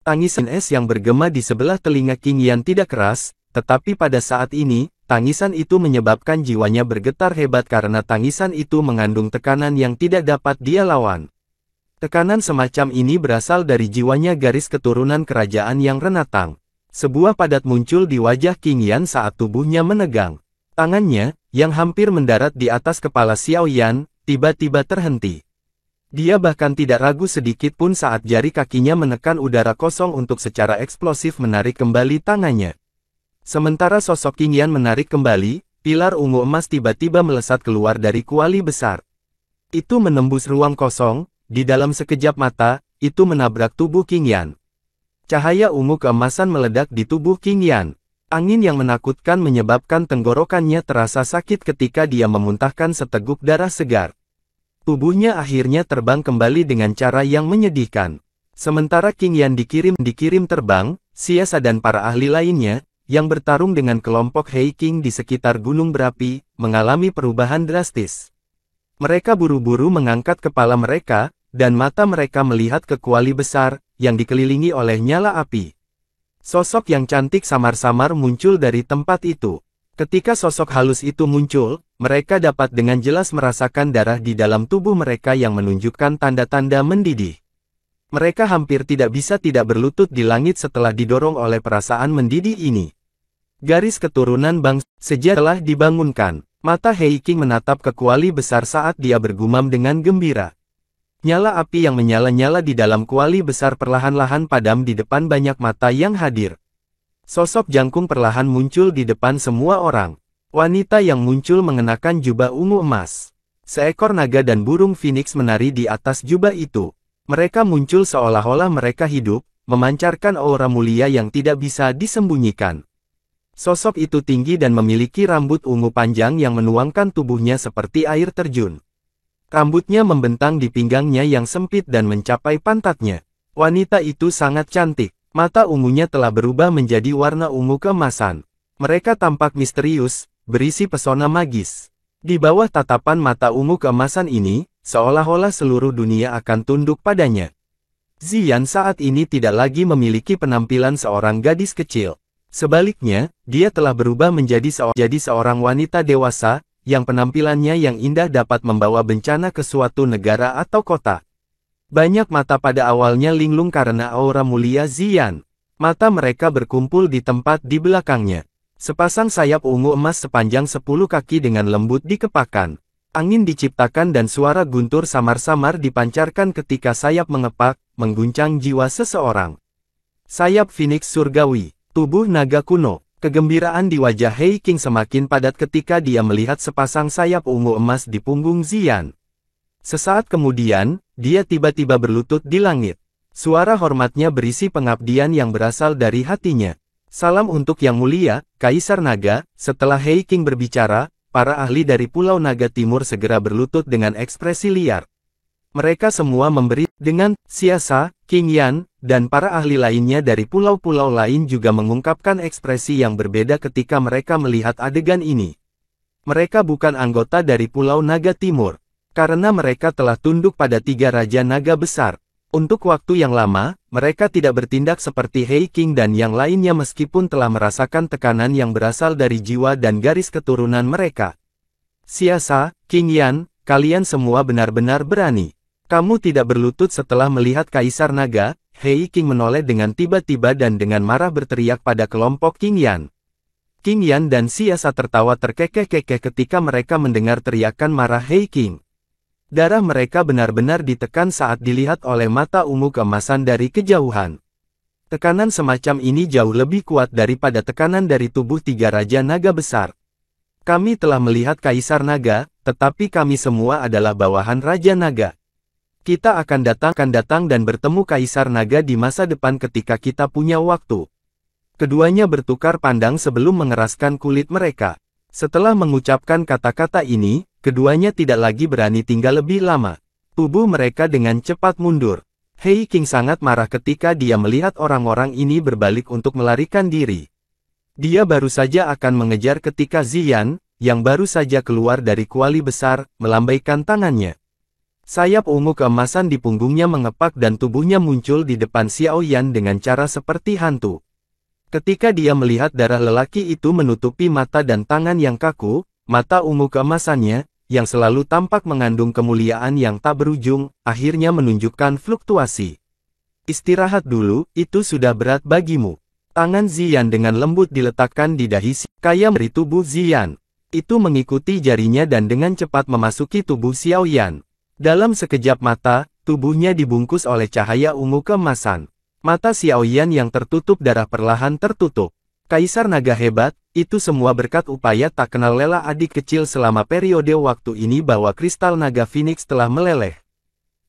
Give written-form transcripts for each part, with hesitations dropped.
Tangisan es yang bergema di sebelah telinga King Yan tidak keras, tetapi pada saat ini, tangisan itu menyebabkan jiwanya bergetar hebat karena tangisan itu mengandung tekanan yang tidak dapat dia lawan. Tekanan semacam ini berasal dari jiwanya garis keturunan kerajaan yang renatang. Sebuah padat muncul di wajah King Yan saat tubuhnya menegang. Tangannya, yang hampir mendarat di atas kepala Xiao Yan, tiba-tiba terhenti. Dia bahkan tidak ragu sedikit pun saat jari kakinya menekan udara kosong untuk secara eksplosif menarik kembali tangannya. Sementara sosok King Yan menarik kembali, pilar ungu emas tiba-tiba melesat keluar dari kuali besar. Itu menembus ruang kosong, di dalam sekejap mata, itu menabrak tubuh King Yan. Cahaya ungu keemasan meledak di tubuh King Yan. Angin yang menakutkan menyebabkan tenggorokannya terasa sakit ketika dia memuntahkan seteguk darah segar. Tubuhnya akhirnya terbang kembali dengan cara yang menyedihkan. Sementara King Yan dikirim terbang, Siasa dan para ahli lainnya, yang bertarung dengan kelompok Hei King di sekitar gunung berapi, mengalami perubahan drastis. Mereka buru-buru mengangkat kepala mereka, dan mata mereka melihat ke kuali besar, yang dikelilingi oleh nyala api. Sosok yang cantik samar-samar muncul dari tempat itu. Ketika sosok halus itu muncul, mereka dapat dengan jelas merasakan darah di dalam tubuh mereka yang menunjukkan tanda-tanda mendidih. Mereka hampir tidak bisa tidak berlutut di langit setelah didorong oleh perasaan mendidih ini. Garis keturunan bangsa Seja telah dibangunkan. Mata Hei King menatap ke kuali besar saat dia bergumam dengan gembira. Nyala api yang menyala-nyala di dalam kuali besar perlahan-lahan padam di depan banyak mata yang hadir. Sosok jangkung perlahan muncul di depan semua orang. Wanita yang muncul mengenakan jubah ungu emas. Seekor naga dan burung phoenix menari di atas jubah itu. Mereka muncul seolah-olah mereka hidup, memancarkan aura mulia yang tidak bisa disembunyikan. Sosok itu tinggi dan memiliki rambut ungu panjang yang menuangkan tubuhnya seperti air terjun. Rambutnya membentang di pinggangnya yang sempit dan mencapai pantatnya. Wanita itu sangat cantik. Mata ungunya telah berubah menjadi warna ungu keemasan. Mereka tampak misterius, berisi pesona magis. Di bawah tatapan mata ungu keemasan ini, seolah-olah seluruh dunia akan tunduk padanya. Ziyan saat ini tidak lagi memiliki penampilan seorang gadis kecil. Sebaliknya, dia telah berubah menjadi seorang wanita dewasa, yang penampilannya yang indah dapat membawa bencana ke suatu negara atau kota. Banyak mata pada awalnya linglung karena aura mulia Ziyan. Mata mereka berkumpul di tempat di belakangnya. Sepasang sayap ungu emas sepanjang 10 kaki dengan lembut dikepakan. Angin diciptakan dan suara guntur samar-samar dipancarkan ketika sayap mengepak, mengguncang jiwa seseorang. Sayap Phoenix Surgawi, tubuh naga kuno. Kegembiraan di wajah Hei King semakin padat ketika dia melihat sepasang sayap ungu emas di punggung Ziyan. Sesaat kemudian, dia tiba-tiba berlutut di langit. Suara hormatnya berisi pengabdian yang berasal dari hatinya. Salam untuk Yang Mulia, Kaisar Naga. Setelah Hei King berbicara, para ahli dari Pulau Naga Timur segera berlutut dengan ekspresi liar. Mereka semua memberi, dengan Siasa, King Yan, dan para ahli lainnya dari pulau-pulau lain juga mengungkapkan ekspresi yang berbeda ketika mereka melihat adegan ini. Mereka bukan anggota dari Pulau Naga Timur. Karena mereka telah tunduk pada 3 Raja Naga Besar. Untuk waktu yang lama, mereka tidak bertindak seperti Hei King dan yang lainnya meskipun telah merasakan tekanan yang berasal dari jiwa dan garis keturunan mereka. Siasa, King Yan, kalian semua benar-benar berani. Kamu tidak berlutut setelah melihat Kaisar Naga. Hei King menoleh dengan tiba-tiba dan dengan marah berteriak pada kelompok King Yan. King Yan dan Siasa tertawa terkekeh-kekeh ketika mereka mendengar teriakan marah Hei King. Darah mereka benar-benar ditekan saat dilihat oleh mata ungu keemasan dari kejauhan. Tekanan semacam ini jauh lebih kuat daripada tekanan dari tubuh 3 Raja Naga Besar. Kami telah melihat Kaisar Naga, tetapi kami semua adalah bawahan Raja Naga. Kita akan datang dan bertemu Kaisar Naga di masa depan ketika kita punya waktu. Keduanya bertukar pandang sebelum mengeraskan kulit mereka. Setelah mengucapkan kata-kata ini, keduanya tidak lagi berani tinggal lebih lama. Tubuh mereka dengan cepat mundur. Hei King sangat marah ketika dia melihat orang-orang ini berbalik untuk melarikan diri. Dia baru saja akan mengejar ketika Ziyan, yang baru saja keluar dari kuali besar, melambaikan tangannya. Sayap ungu keemasan di punggungnya mengepak dan tubuhnya muncul di depan Xiao Yan dengan cara seperti hantu. Ketika dia melihat darah lelaki itu menutupi mata dan tangan yang kaku, mata ungu keemasannya, yang selalu tampak mengandung kemuliaan yang tak berujung, akhirnya menunjukkan fluktuasi. Istirahat dulu, itu sudah berat bagimu. Tangan Ziyan dengan lembut diletakkan di dahi kaya dari tubuh Ziyan. Itu mengikuti jarinya dan dengan cepat memasuki tubuh Xiao Yan. Dalam sekejap mata, tubuhnya dibungkus oleh cahaya ungu keemasan. Mata Xiao Yan yang tertutup darah perlahan tertutup. Kaisar naga hebat, itu semua berkat upaya tak kenal lelah adik kecil selama periode waktu ini bahwa kristal naga Phoenix telah meleleh.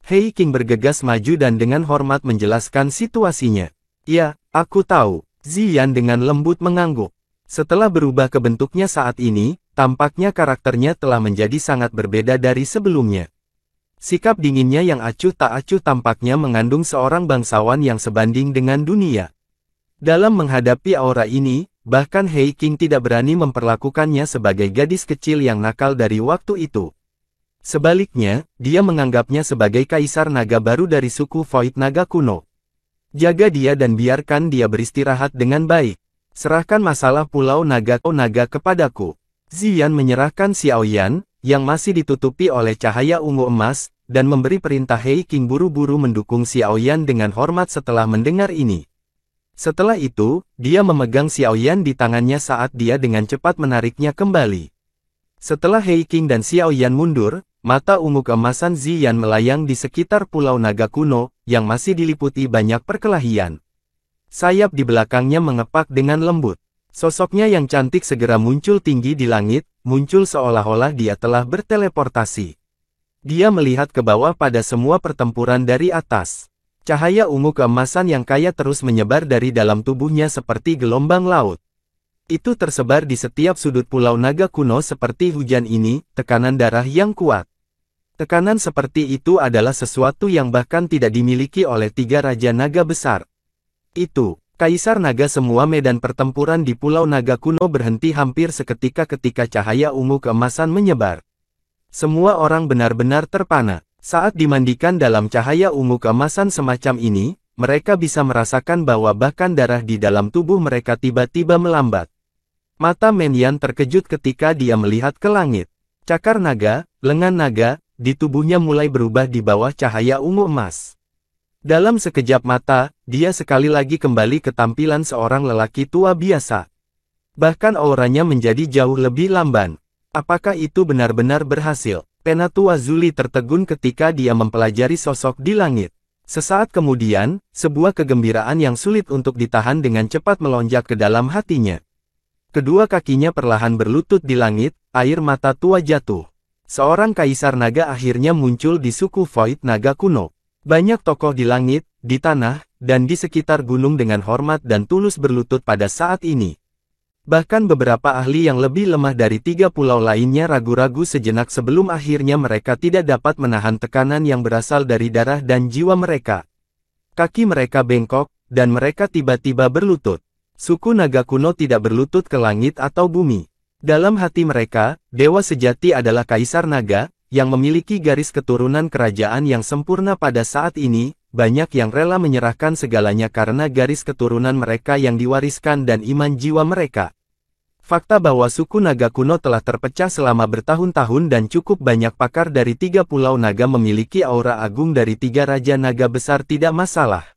Hei King bergegas maju dan dengan hormat menjelaskan situasinya. Ya, aku tahu. Ziyan dengan lembut mengangguk. Setelah berubah ke bentuknya saat ini, tampaknya karakternya telah menjadi sangat berbeda dari sebelumnya. Sikap dinginnya yang acuh tak acuh tampaknya mengandung seorang bangsawan yang sebanding dengan dunia. Dalam menghadapi aura ini, bahkan Hei King tidak berani memperlakukannya sebagai gadis kecil yang nakal dari waktu itu. Sebaliknya, dia menganggapnya sebagai kaisar naga baru dari suku Void Naga kuno. Jaga dia dan biarkan dia beristirahat dengan baik. Serahkan masalah Pulau Naga kepadaku. Ziyan menyerahkan Xiao Yan, yang masih ditutupi oleh cahaya ungu emas, dan memberi perintah. Hei King buru-buru mendukung Xiao Yan dengan hormat setelah mendengar ini. Setelah itu, dia memegang Xiao Yan di tangannya saat dia dengan cepat menariknya kembali. Setelah Hei King dan Xiao Yan mundur, mata ungu keemasan Ziyan melayang di sekitar Pulau Naga kuno, yang masih diliputi banyak perkelahian. Sayap di belakangnya mengepak dengan lembut. Sosoknya yang cantik segera muncul tinggi di langit, muncul seolah-olah dia telah berteleportasi. Dia melihat ke bawah pada semua pertempuran dari atas. Cahaya ungu keemasan yang kaya terus menyebar dari dalam tubuhnya seperti gelombang laut. Itu tersebar di setiap sudut Pulau Naga kuno seperti hujan ini, tekanan darah yang kuat. Tekanan seperti itu adalah sesuatu yang bahkan tidak dimiliki oleh 3 Raja Naga besar. Itu. Kaisar Naga semua medan pertempuran di Pulau Naga kuno berhenti hampir seketika ketika cahaya ungu keemasan menyebar. Semua orang benar-benar terpana. Saat dimandikan dalam cahaya ungu keemasan semacam ini, mereka bisa merasakan bahwa bahkan darah di dalam tubuh mereka tiba-tiba melambat. Mata Menyan terkejut ketika dia melihat ke langit. Cakar naga, lengan naga, di tubuhnya mulai berubah di bawah cahaya ungu emas. Dalam sekejap mata, dia sekali lagi kembali ke tampilan seorang lelaki tua biasa. Bahkan auranya menjadi jauh lebih lamban. Apakah itu benar-benar berhasil? Penatua Zuli tertegun ketika dia mempelajari sosok di langit. Sesaat kemudian, sebuah kegembiraan yang sulit untuk ditahan dengan cepat melonjak ke dalam hatinya. Kedua kakinya perlahan berlutut di langit, air mata tua jatuh. Seorang kaisar naga akhirnya muncul di suku Void Naga kuno. Banyak tokoh di langit, di tanah, dan di sekitar gunung dengan hormat dan tulus berlutut pada saat ini. Bahkan beberapa ahli yang lebih lemah dari 3 pulau lainnya ragu-ragu sejenak sebelum akhirnya mereka tidak dapat menahan tekanan yang berasal dari darah dan jiwa mereka. Kaki mereka bengkok, dan mereka tiba-tiba berlutut. Suku naga kuno tidak berlutut ke langit atau bumi. Dalam hati mereka, dewa sejati adalah kaisar naga, yang memiliki garis keturunan kerajaan yang sempurna pada saat ini, banyak yang rela menyerahkan segalanya karena garis keturunan mereka yang diwariskan dan iman jiwa mereka. Fakta bahwa suku naga kuno telah terpecah selama bertahun-tahun dan cukup banyak pakar dari 3 pulau naga memiliki aura agung dari 3 raja naga besar tidak masalah.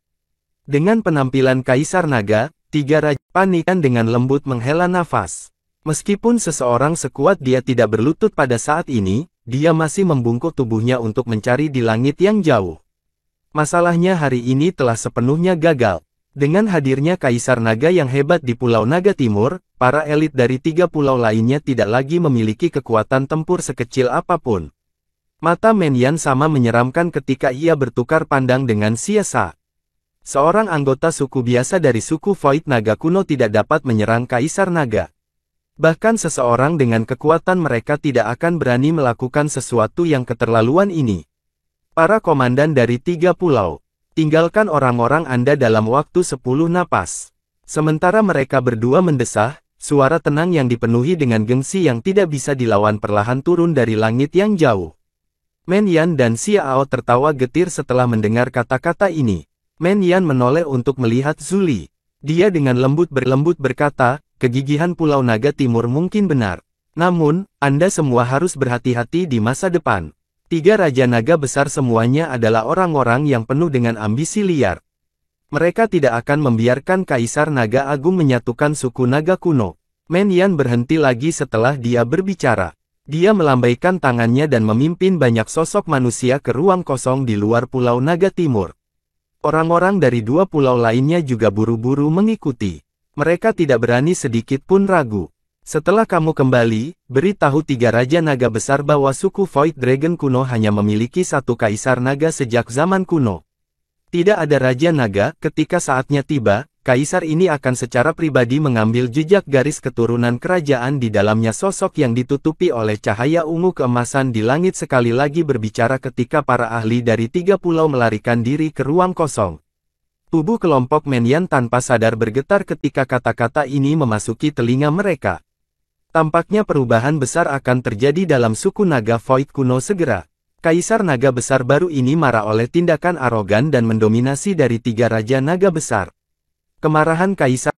Dengan penampilan kaisar naga, 3 raja panikan dengan lembut menghela nafas. Meskipun seseorang sekuat dia tidak berlutut pada saat ini, dia masih membungkuk tubuhnya untuk mencari di langit yang jauh. Masalahnya hari ini telah sepenuhnya gagal. Dengan hadirnya Kaisar Naga yang hebat di Pulau Naga Timur, para elit dari 3 pulau lainnya tidak lagi memiliki kekuatan tempur sekecil apapun. Mata Menyan sama menyeramkan ketika ia bertukar pandang dengan Siasa. Seorang anggota suku biasa dari suku Void Naga kuno tidak dapat menyerang Kaisar Naga. Bahkan seseorang dengan kekuatan mereka tidak akan berani melakukan sesuatu yang keterlaluan ini. Para komandan dari 3 pulau, tinggalkan orang-orang Anda dalam waktu 10 napas. Sementara mereka berdua mendesah, suara tenang yang dipenuhi dengan gengsi yang tidak bisa dilawan perlahan turun dari langit yang jauh. Men Yan dan Xiao tertawa getir setelah mendengar kata-kata ini. Men Yan menoleh untuk melihat Zuli. Dia dengan lembut berkata, kegigihan Pulau Naga Timur mungkin benar. Namun, Anda semua harus berhati-hati di masa depan. 3 Raja Naga besar semuanya adalah orang-orang yang penuh dengan ambisi liar. Mereka tidak akan membiarkan Kaisar Naga Agung menyatukan suku naga kuno. Men Yan berhenti lagi setelah dia berbicara. Dia melambaikan tangannya dan memimpin banyak sosok manusia ke ruang kosong di luar Pulau Naga Timur. Orang-orang dari 2 pulau lainnya juga buru-buru mengikuti. Mereka tidak berani sedikit pun ragu. Setelah kamu kembali, beritahu 3 Raja Naga besar bahwa suku Void Dragon kuno hanya memiliki 1 Kaisar Naga sejak zaman kuno. Tidak ada Raja Naga. Ketika saatnya tiba, Kaisar ini akan secara pribadi mengambil jejak garis keturunan kerajaan di dalamnya. Sosok yang ditutupi oleh cahaya ungu keemasan di langit sekali lagi berbicara ketika para ahli dari 3 pulau melarikan diri ke ruang kosong. Tubuh kelompok Men Yan tanpa sadar bergetar ketika kata-kata ini memasuki telinga mereka. Tampaknya perubahan besar akan terjadi dalam suku naga Void kuno segera. Kaisar naga besar baru ini marah oleh tindakan arogan dan mendominasi dari 3 Raja Naga besar. Kemarahan Kaisar